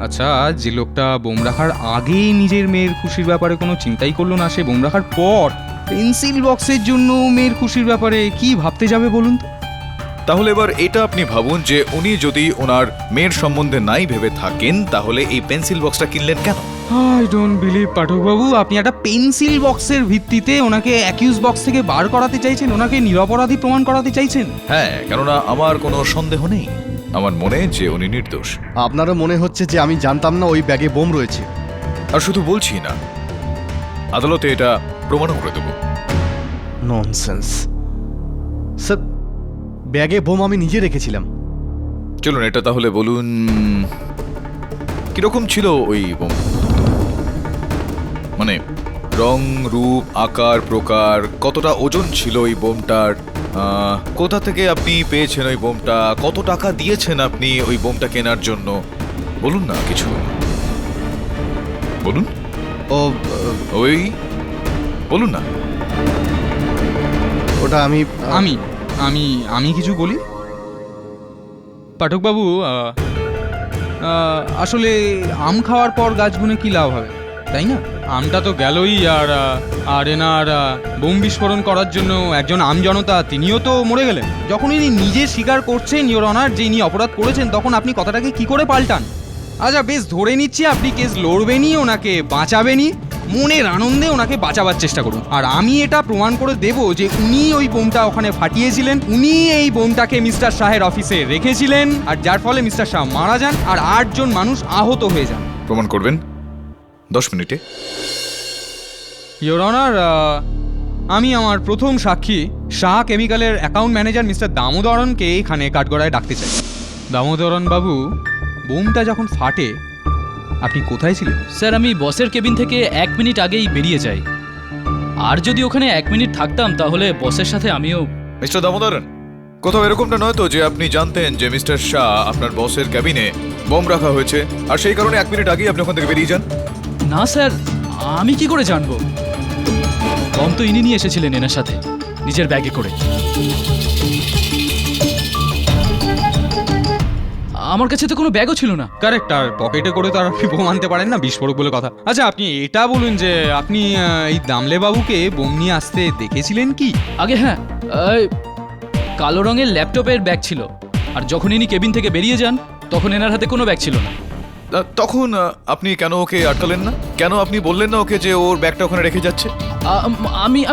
আচ্ছা, যে লোকটা বোম রাখার আগেই নিজের মেয়ের খুশির ব্যাপারে কোনো চিন্তাই করলো না, সে বোম রাখার পর পেন্সিল বক্সের জন্য মেয়ের খুশির ব্যাপারে কি ভাবতে যাবে বলুন তো? তাহলে এবার এটা আপনি ভাবুন যে উনি যদি ওনার মেয়ের সম্বন্ধে নাই ভেবে থাকেন, তাহলে এই পেন্সিল বক্সটা কিনলেন কেন? আই ডোন্ট বিলিভ পাঠকবাবু, আপনি একটা পেন্সিল বক্সের ভিত্তিতে ওনাকে অ্যাকিউজ বক্স থেকে বার করাতে চাইছেন, ওনাকে নিরপরাধী প্রমাণ করাতে চাইছেন? হ্যাঁ, কেননা আমার কোনো সন্দেহ নেই, আমার মনে যে উনি নির্দোষ। আপনারও মনে হচ্ছে যে আমি জানতাম না ওই ব্যাগে বোম রয়েছে? আর শুধু বলছি না, আদালতে এটা প্রমাণও করে দেব। ননসেন্স স্যার, ব্যাগে বোম আমি নিজে রেখেছিলাম। চলুন এটা তাহলে বলুন, কিরকম ছিল ওই বোম? মানে রং, রূপ, আকার, প্রকার, কতটা ওজন ছিল ওই বোমটার, কোথা থেকে আপনি পেয়েছেন ওই বোমটা, কত টাকা দিয়েছেন আপনি ওই বোমটা কেনার জন্য? বলুন না কিছু, বলুন। ওই বলুন না। ওটা আমি আমি আমি আমি কিছু বলি পাঠকবাবু, আসলে আম খাওয়ার পর গাছ গুনে কি লাভ হবে, তাই না? আমটা তো গেলই, আর এনার বোম বিস্ফোরণ করার জন্য একজন আমজনতা তিনিও তো মরে গেলেন। যখন ইনি নিজে স্বীকার করছেন ইওর অনার যে ইনি অপরাধ করেছেন, তখন আপনি কথাটাকে কি করে পাল্টান? আচ্ছা বেশ, ধরে নিচ্ছি আপনি কেস লড়বেনই, ওনাকে বাঁচাবেনই, মনের আনন্দে ওনাকে বাঁচাবার চেষ্টা করুন। আর আমি এটা প্রমাণ করে দেব যে উনি ওই বোমটা ওখানে ফাটিয়েছিলেন, উনি এই বোমটাকে মিস্টার শাহের অফিসে রেখেছিলেন, আর যার ফলে মিস্টার শাহ মারা যান আর 8 জন মানুষ আহত হয়ে যান। প্রমাণ করবেন 10 মিনিটে। ইওর অনার, আমি আমার প্রথম সাক্ষী শাহ কেমিক্যালের অ্যাকাউন্ট ম্যানেজার মিস্টার দামোদরনকে এখানে কাঠগড়ায় ডাকতে চাই। দামোদরন বাবু, বোমটা যখন ফাটে আপনি কোথায় ছিলেন? স্যার, আমি বসের কেবিন থেকে 1 মিনিট আগেই বেরিয়ে যাই। আর যদি ওখানে 1 মিনিট থাকতাম তাহলে বসের সাথে আমিও। মিস্টার দামোদরন, কোথাও এরকমটা নয় তো যে আপনি জানতেন যে মিস্টার শাহ আপনার বসের ক্যাবিনে বোম রাখা হয়েছে আর সেই কারণে 1 মিনিট আগেই আপনি ওখান থেকে বেরিয়ে যান? না স্যার, আমি কি করে জানবো? বম তো ইনি নিয়ে এসেছিলেন এনার সাথে নিজের ব্যাগে করে। আমার কাছে তো কোনো ব্যাগও ছিল না। কারেক্ট, আর পকেটে করে তো আর আপনি বোম আনতে পারেন না, বিস্ফোরক বলে কথা। আচ্ছা আপনি এটা বলুন যে আপনি এই দামলে বাবুকে বোম নিয়ে আসতে দেখেছিলেন কি? আগে হ্যাঁ, কালো রঙের ল্যাপটপের ব্যাগ ছিল, আর যখন ইনি কেবিন থেকে বেরিয়ে যান তখন এনার হাতে কোনো ব্যাগ ছিল না। তখন আপনি কেন ওকে আটকালেন না? কেন আপনি বললেন না ওকে যে ওর ব্যাগটা ওখানে রেখে যাচ্ছে?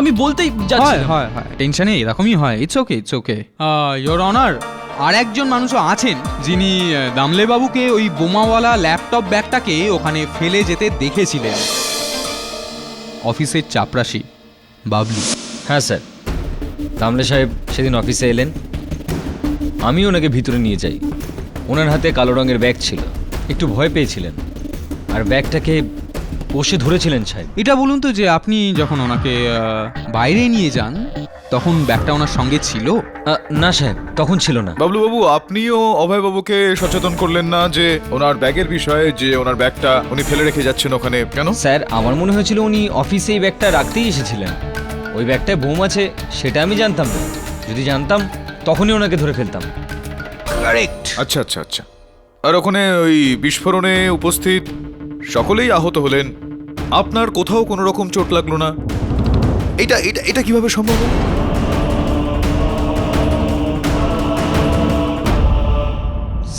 আমি বলতেই যাচ্ছি। হয় টেনশনে এরকমই হয়। It's okay. ইওর অনার, আর একজন মানুষও আছেন যিনি দামলে বাবুকে ওই বোমাওয়ালা ল্যাপটপ ব্যাগটাকে ওখানে ফেলে যেতে দেখেছিলেন। অফিসের চাপরাশি বাবলু। হ্যাঁ স্যার, দামলে সাহেব সেদিন অফিসে এলেন, আমি ওনাকে ভিতরে নিয়ে যাই। ওনার হাতে কালো রঙের ব্যাগ ছিল, একটু ভয় পেয়েছিলেন আর ব্যাগটাকে কষে ধরেছিলেন সাহেব। এটা বলুন তো যে আপনি যখন ওনাকে বাইরে নিয়ে যান তখন ব্যাগটা ওনার সঙ্গে ছিল? না সাহেব, তখন ছিল না। বাবলুবাবু, আপনিও অভয়বাবুকে সচেতন করলেন না যে ওনার ব্যাগের বিষয়ে, যে ওনার ব্যাগটা উনি ফেলে রেখে যাচ্ছেন ওখানে কেন? স্যার, আমার মনে হয়েছিল উনি অফিসে এই ব্যাগটা রাখতেই এসেছিলেন। ওই ব্যাগটায় বোম আছে সেটা আমি জানতাম না। যদি জানতাম তখনই ওনাকে ধরে ফেলতাম। কারেক্ট। আচ্ছা। আর ওখানে ওই বিস্ফোরণে উপস্থিত সকলেই আহত হলেন, আপনার কোথাও কোনো রকম চোট লাগলো না, এটা কিভাবে সম্ভব?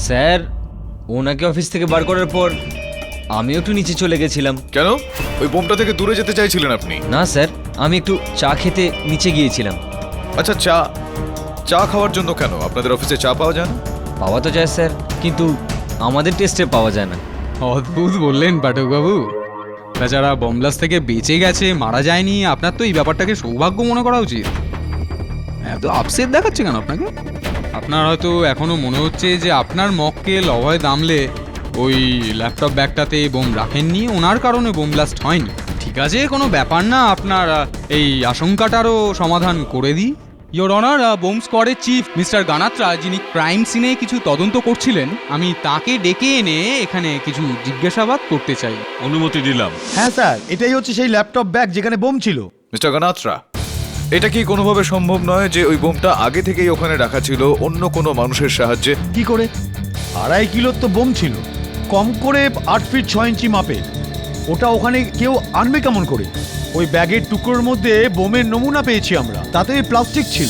স্যার, ওনাকে অফিস থেকে বার করার পর আমিও একটু নিচে চলে গেছিলাম। কেন ওই বোমটা থেকে দূরে যেতে চাইছিলেন আপনি? না স্যার, আমি একটু চা খেতে নিচে গিয়েছিলাম। আচ্ছা, চা খাওয়ার জন্য কেন? আপনাদের অফিসে চা পাওয়া যায় না? পাওয়া তো যায় স্যার, কিন্তু আমাদের টেস্টে পাওয়া যায় না। অদ্ভুত বললেন পাঠকবাবু। তাছাড়া বোম ব্লাস্ট থেকে বেঁচে গেছে, মারা যায়নি, আপনার তো এই ব্যাপারটাকে সৌভাগ্য মনে করা উচিত। এত আপসেট দেখাচ্ছে কেন আপনাকে? আপনার হয়তো এখনো মনে হচ্ছে যে আপনার মক্কেল অভয় দামলে ওই ল্যাপটপ ব্যাগটাতে বোম রাখেননি, ওনার কারণে বোম ব্লাস্ট হয়নি। ঠিক আছে, কোনো ব্যাপার না, আপনার এই আশঙ্কাটারও সমাধান করে দিই। ইয়োর অনার, বোম স্কোয়াডের চিফ মিস্টার গানাত্রা, যিনি ক্রাইম সিনে কিছু তদন্ত করছিলেন, আমি তাকে ডেকে এনে এখানে কিছু জিজ্ঞাসাবাদ করতে চাই। অনুমতি দিলাম। হ্যাঁ স্যার, এটাই হচ্ছে সেই ল্যাপটপ ব্যাগ যেখানে বোম ছিল। মিস্টার গানাত্রা, এটা কি কোনোভাবে সম্ভব নয় যে ওই বোমটা আগে থেকেই ওখানে রাখা ছিল অন্য কোনো মানুষের সাহায্যে? কি করে? 2.5 কিলোর তো বোম ছিল, কম করে 8 ফিট 6 ইঞ্চি মাপে। ওটা ওখানে কেউ আনবে কেমন করে? ওই ব্যাগের টুকরোর মধ্যে বোমের নমুনা পেয়েছি আমরা, তাতে প্লাস্টিক ছিল।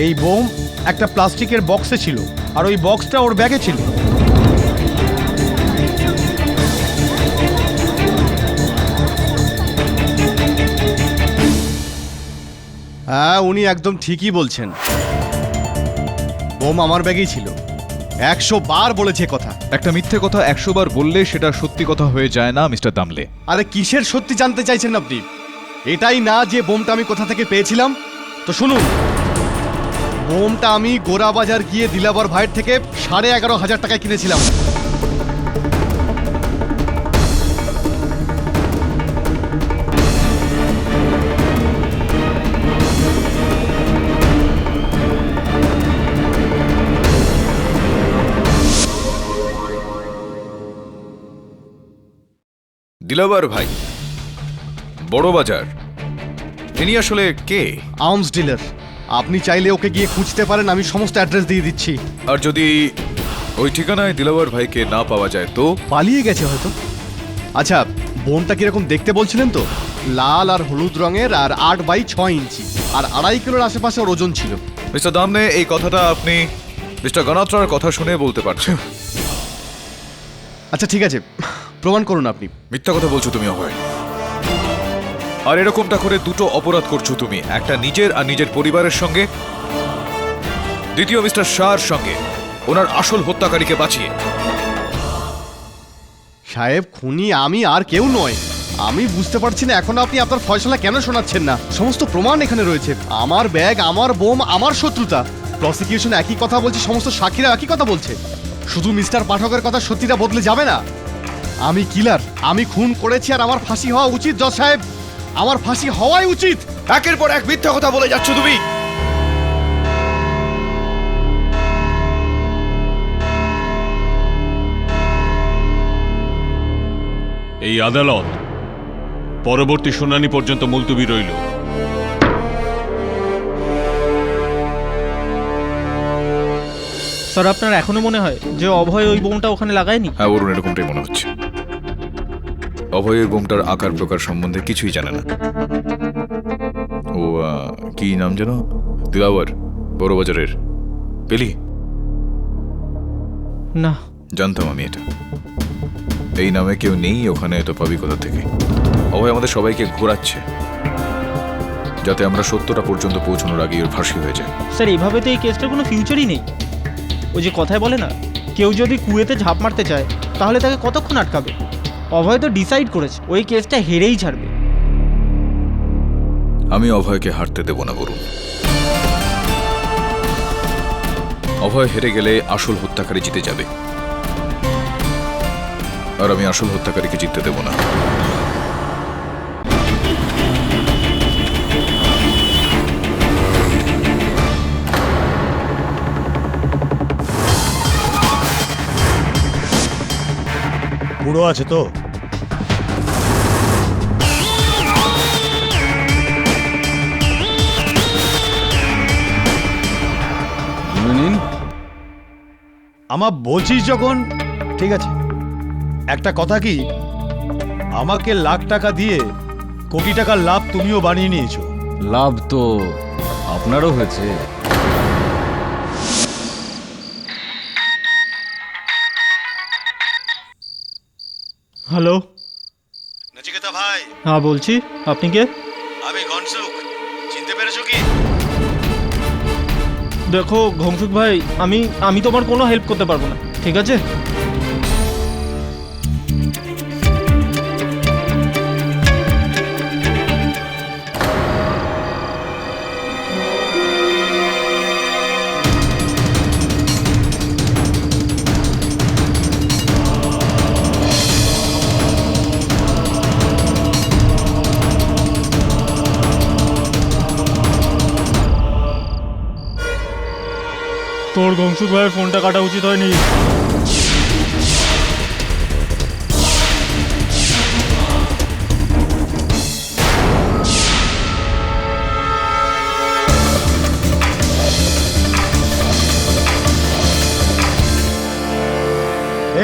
এই বোম একটা প্লাস্টিকের বক্সে ছিল, আর ওই বক্সটা ওর ব্যাগে ছিল। হ্যাঁ, উনি একদম ঠিকই বলছেন। বোম আমার ব্যাগেই ছিল। 100 বার বলেছে কথা। একটা মিথ্যে কথা 100 বার বললে সেটা সত্যি কথা হয়ে যায় না মিস্টার দামলে। আরে কিসের সত্যি জানতে চাইছেন আপনি? এটাই না যে বোমটা আমি কোথা থেকে পেয়েছিলাম? তো শুনুন, বোমটা আমি গোরা বাজার গিয়ে দিলাবর ভাইয়ের থেকে 11,500 টাকায় কিনেছিলাম। দিলাবার ভাই, বড় বাজার, ইনি আসলে কে? Arms dealer. আপনি চাইলে ওকে গিয়ে খুঁজতে পারেন, আমি সমস্ত অ্যাড্রেস দিয়ে দিচ্ছি। আর যদি ওই ঠিকানায় দিলাবার ভাইকে না পাওয়া যায় তো? পালিয়ে গেছে হয়তো। আচ্ছা, বোমটা কিরকম দেখতে বলছিলেন তো? লাল আর হলুদ রঙের, আর 8 বাই 6 ইঞ্চি, আর 2.5 কিলোর আশেপাশে ওর ওজন ছিল। মিস্টার দামলে, এই কথাটা আপনি মিস্টার গণাত্রার কথা শুনে বলতে পারছেন? আচ্ছা ঠিক আছে, প্রমাণ করুন আপনি। মিথ্যা কথা বলছো তুমি অভয়। আর এরকমটা করে দুটো অপরাধ করছো তুমি, একটা নিজের আর নিজের পরিবারের সঙ্গে, দ্বিতীয় মিস্টার শাহর সঙ্গে, ওনার আসল হত্যাকারীকে বাঁচিয়ে। সাহেব, খুনি আমি আর কেউ নয়। আমি বুঝতে পারছি না এখনো আপনি আপনার ফয়সালা কেন শোনাচ্ছেন না। সমস্ত প্রমাণ এখানে রয়েছে। আমার ব্যাগ, আমার বোম, আমার শত্রুতা। প্রসিকিউশন একই কথা বলছে, সমস্ত সাক্ষীরা একই কথা বলছে। শুধু মিস্টার পাঠকের কথা সত্যিটা বদলে যাবে না। আমি কিলার, আমি খুন করেছি, আর আমার ফাঁসি হওয়া উচিত। জজ সাহেব, আমার ফাঁসি হওয়াই উচিত। একের পর এক মিথ্যা কথা বলে যাচ্ছ তুমি। এই আদালত পরবর্তী শুনানি পর্যন্ত মুলতবি রইল। স্যার, আপনার এখনো মনে হয় যে অভয় ওই বোমটা ওখানে লাগায়নি? হ্যাঁ বলুন, এরকমটাই মনে হচ্ছে। অভয়ের বোমটার আকার প্রকার সম্বন্ধে কিছুই জানে না। ও কি নাম যেন? দিলাওয়ার, বড় বাজারের। পেলি? না। জানতাম আমি এটা। এই নামে কেউ নেই ওখানে, তো পাবি কোথা থেকে? অভয় আমাদের সবাইকে ঘোরাচ্ছে, যাতে আমরা সত্যটা পর্যন্ত পৌঁছানোর আগে ওর ফাঁসি হয়ে যায়। স্যার, এভাবে তো এই কেসটার কোনো ফিউচারই নেই। ওই যে কথায় বলে না, কেউ যদি কুয়েতে ঝাঁপ মারতে চায় তাহলে তাকে কতক্ষণ আটকাবে? অভয় তো ডিসাইড করেছে ওই কেসটা হেরেই ছাড়বে। আমি অভয়কে হারতে দেব না বরুণ। অভয় হেরে গেলে আসল হত্যাকারী জিতে যাবে, আর আমি আসল হত্যাকারীকে জিততে দেব না। পুরো আছে তো? আমার বলছিস যখন, ঠিক আছে। একটা কথা কি, আমাকে লাখ টাকা দিয়ে কোটি টাকার লাভ তুমিও বানিয়ে নিয়েছো। লাভ তো আপনারও হয়েছে। হ্যালো, নচিকেতা ভাই, হ্যাঁ বলছি, আপনি কে? আমি ঘনসুখ, চিনতে পেরেছো কি? দেখো ঘংসুক ভাই, আমি তোমার কোনো হেল্প করতে পারবো না, ঠিক আছে? তোর ঘংসুক ভাইয়ের ফোনটা কাটা উচিত হয়নি।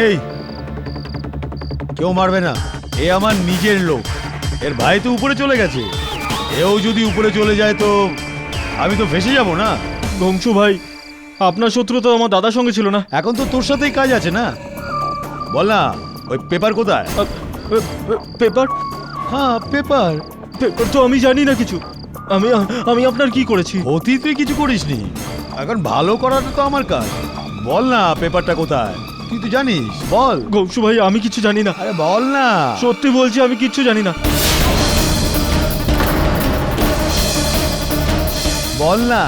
এই, কেউ মারবে না, এ আমার নিজের লোক। এর ভাই তো উপরে চলে গেছে, এও যদি উপরে চলে যায় তো আমি তো ফেসে যাব না। ঘংসু ভাই, আপনার শত্রু তো আমার দাদার সঙ্গে ছিল না? এখন তো তোর সাথেই কাজ আছে না, বল না ওই পেপার কোথায়? পেপার? হ্যাঁ পেপার। পেপার তো আমি জানি না কিছু। আমি আপনার কি করেছি? অতি তুই কিছু করিসনি, এখন ভালো করাটা তো আমার কাজ। বল না পেপারটা কোথায়, তুই তো জানিস, বল। ঘংসু ভাই, আমি কিছু জানি না। আরে বল না। সত্যি বলছি, আমি কিচ্ছু জানি না। বল না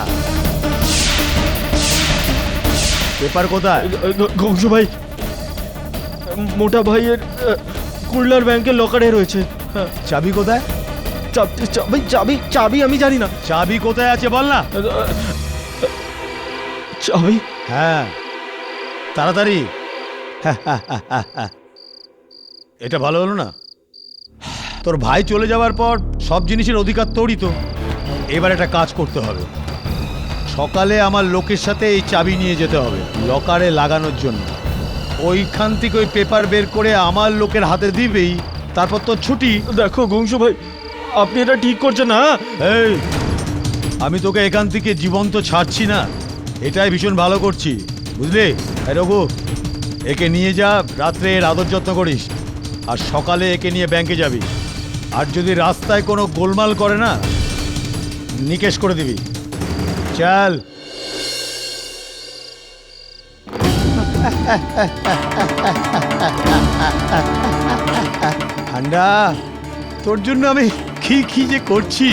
পেপার কোথায়? ঘংসু ভাই, মোটা ভাইয়ের কুল্লার ব্যাংকের লকারে রয়েছে। চাবি কোথায়? চাবি আমি জানি না। চাবি কোথায় আছে বল না। চাবি? হ্যাঁ তাড়াতাড়ি। এটা ভালো হলো না, তোর ভাই চলে যাওয়ার পর সব জিনিসের অধিকার তোরই তো। এবার একটা কাজ করতে হবে, সকালে আমার লোকের সাথে এই চাবি নিয়ে যেতে হবে লকারে লাগানোর জন্য। ওইখান থেকে ওই পেপার বের করে আমার লোকের হাতে দিবেই, তারপর তোর ছুটি। দেখো ঘংসু ভাই, আপনি এটা ঠিক করছেন না। এই, আমি তোকে এখান থেকে জীবন্ত ছাড়ছি না, এটাই ভীষণ ভালো করছি, বুঝলি? এই রঘু, একে নিয়ে যা, রাত্রে এর আদর যত্ন করিস, আর সকালে একে নিয়ে ব্যাংকে যাবি। আর যদি রাস্তায় কোনো গোলমাল করে না, নিকেশ করে দিবি। চল। ঠান্ডা, তোর জন্য আমি কি কি যে করছি।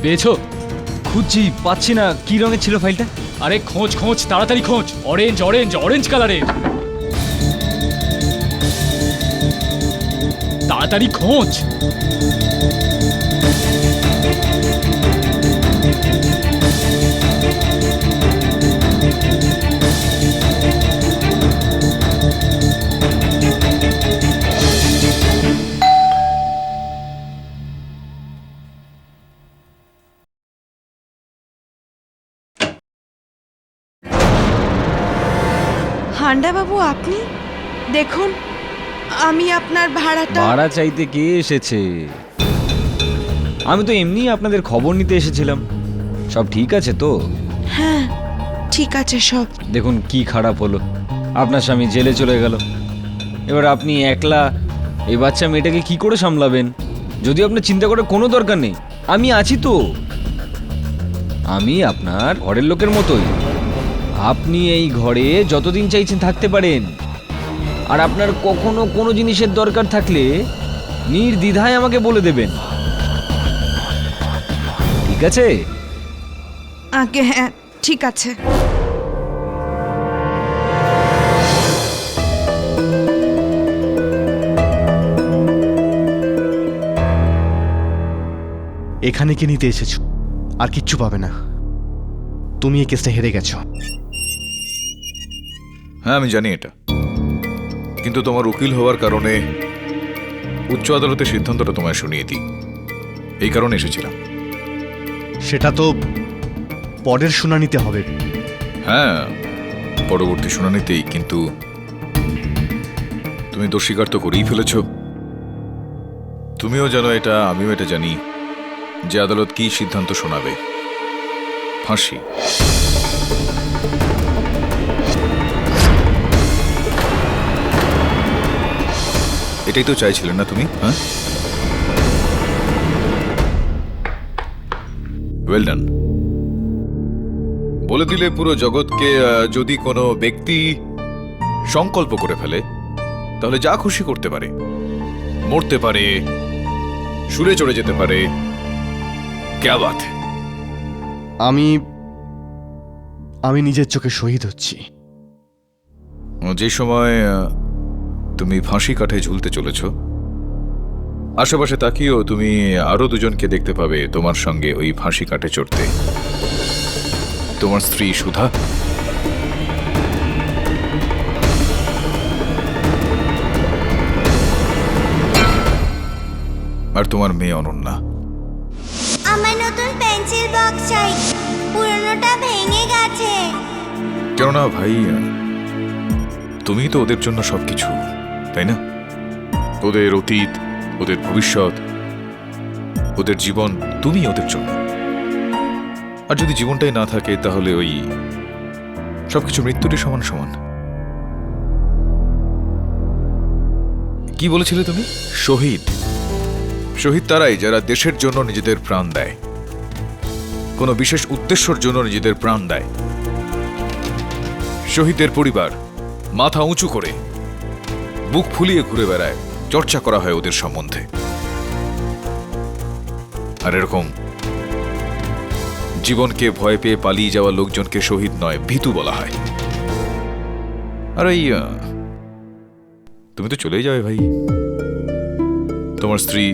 পেয়েছো? খুঁজছি, পাচ্ছি না। কি রঙের ছিল ফাইলটা? আরে খোঁজ খোঁজ, তাড়াতাড়ি খোঁজ। অরেঞ্জ অরেঞ্জ অরেঞ্জ কালারের, তাড়াতাড়ি খোঁজ। হান্ডা বাবু, আপনি দেখুন, আমি আপনার ভাড়াটা। ভাড়া চাইতে কে এসেছে? আমি তো এমনি আপনাদের খবর নিতে এসেছিলাম। সব ঠিক আছে তো? হ্যাঁ ঠিক আছে সব। দেখুন কি খারাপ হলো, আপনার স্বামী জেলে চলে গেল। এবার আপনি একলা এই বাচ্চা মেয়েটাকে কি করে সামলাবেন? যদি আপনার চিন্তা করার কোনো দরকার নেই, আমি আছি তো। আমি আপনার ঘরের লোকের মতোই। আপনি এই ঘরে যতদিন চাইছেন থাকতে পারেন। আর আপনার কখনো কোনো জিনিসের দরকার থাকলে নির্দ্বিধায় আমাকে বলে দেবেন, ঠিক আছে? আগে হ্যাঁ ঠিক আছে। এখানে কি নিতে এসেছো? আর কিচ্ছু পাবে না, তুমি এই কেসটা হেরে গেছো। হ্যাঁ আমি জানি এটা, কিন্তু তোমার উকিল হওয়ার কারণে উচ্চ আদালতের সিদ্ধান্তটা তোমায় শুনিয়ে দিই, এই কারণে এসেছিলাম। সেটা তো পরের শুনানিতে হবে। হ্যাঁ পরবর্তী শুনানিতেই, কিন্তু তুমি দোষ স্বীকার তো করেই ফেলেছ। তুমিও জানো এটা, আমিও এটা জানি যে আদালত কি সিদ্ধান্ত শোনাবে। ফাঁসি। এটাই তো চাইছিলেন না তুমি? হ্যাঁ, ওয়েল ডান। বলে দিলে পুরো জগৎকে যদি কোনো ব্যক্তি সংকল্প করে ফেলে তাহলে যা খুশি করতে পারে, মরতে পারে, সুরে চড়ে যেতে পারে। ক্যা বাত! আমি নিজের চোখে শহীদ হচ্ছি। যে সময় তুমি ফাঁসি কাঠে ঝুলতে চলেছ, আশেপাশে তাকিয়েও তুমি আরো দুজনকে দেখতে পাবে তোমার সঙ্গে ওই ফাঁসি কাঠে চড়তে। তোমার স্ত্রী সুধা, আর তোমার মেয়ে অনন্যা। আমার নতুন পেন্সিল বক্স চাই, পুরনোটা ভেঙে গেছে। কেননা ভাই, তুমি তো ওদের জন্য সবকিছু, তাই না? ওদের অতীত, ওদের ভবিষ্যৎ, ওদের জীবন, তুমি ওদের জন্য। আর যদি জীবনটাই না থাকে তাহলে ওই সবকিছু মৃত্যুরই সমান সমান। কি বলেছিলে তুমি? শহীদ। শহীদ তারাই যারা দেশের জন্য নিজেদের প্রাণ দেয়, কোনো বিশেষ উদ্দেশ্যের জন্য নিজেদের প্রাণ দেয়। শহীদের পরিবার মাথা উঁচু করে বুক ফুলিয়ে ঘুরে বেড়ায়, চর্চা করা হয় ওদের সম্বন্ধে। আর এরকম জীবনকে ভয় পেয়ে পালিয়ে যাওয়া লোকজনকে শহীদ নয়, ভীতু বলা হয়। আর এই তুমি তো চলেই যাবে ভাই। তোমার স্ত্রী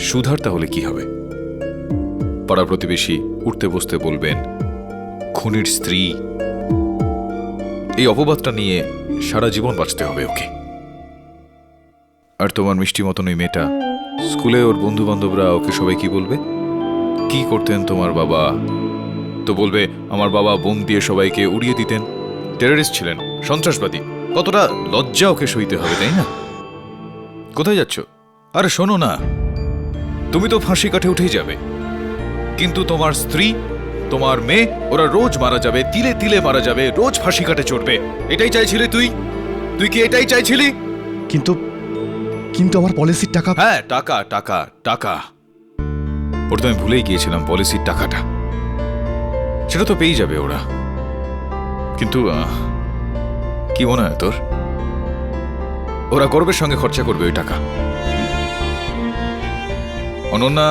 সুধার তাহলে কি হবে? পাড়া প্রতিবেশী উঠতে বসতে বলবেন খুনির স্ত্রী। এই অপবাদটা নিয়ে সারা জীবন বাঁচতে হবে ওকে। আর তোমার মিষ্টি মতন ওই মেয়েটা, স্কুলে ওর বন্ধু বান্ধবরা ওকে সবাই কি বলবে? কি করতেন তোমার বাবা? তো বলবে আমার বাবা বোম দিয়ে সবাইকে উড়িয়ে দিতেন, টেররিস্ট ছিলেন, সন্ত্রাসবাদী। কতটা লজ্জা ওকে সইতে হবে, তাই না? কোথায় যাচ্ছ? আরে শোনো না, তুমি তো ফাঁসি কাঠে উঠেই যাবে, কিন্তু তোমার স্ত্রী, তোমার মেয়ে, ওরা রোজ মারা যাবে, তিলে তিলে মারা যাবে, রোজ ফাঁসি কাটে চড়বে। এটাই চাইছিলি তুই? তুই কি এটাই চাইছিলি? কিন্তু আমার পলিসির টাকা। হ্যাঁ, টাকা টাকা টাকা, ওটা তো আমি ভুলেই গিয়েছিলাম। পলিসির টাকাটা সেটা তো পেয়ে যাবে ওরা। কিন্তু কি মনে হয় তোর, ওরা গর্বের সঙ্গে খরচা করবে ওই টাকা? অনন্যা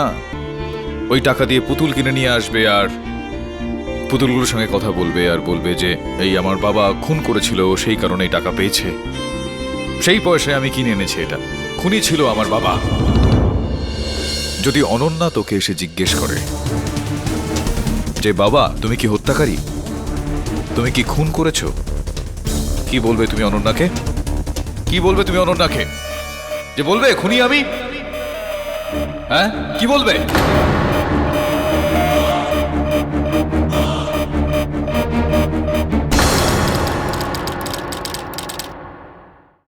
ওই টাকা দিয়ে পুতুল কিনে নিয়ে আসবে, আর পুতুলগুলোর সঙ্গে কথা বলবে, আর বলবে যে এই আমার বাবা খুন করেছিল, সেই কারণে এই টাকা পেয়েছে, সেই পয়সায় আমি কিনে এনেছি এটা, খুনি ছিল আমার বাবা। যদি অনন্যা তোকে এসে জিজ্ঞেস করে যে বাবা তুমি কি হত্যাকারী, তুমি কি খুন করেছো, কি বলবে তুমি অনন্যাকে? কি বলবে তুমি অনন্যাকে? যে বলবে খুনি আমি? হ্যাঁ, কি বলবে?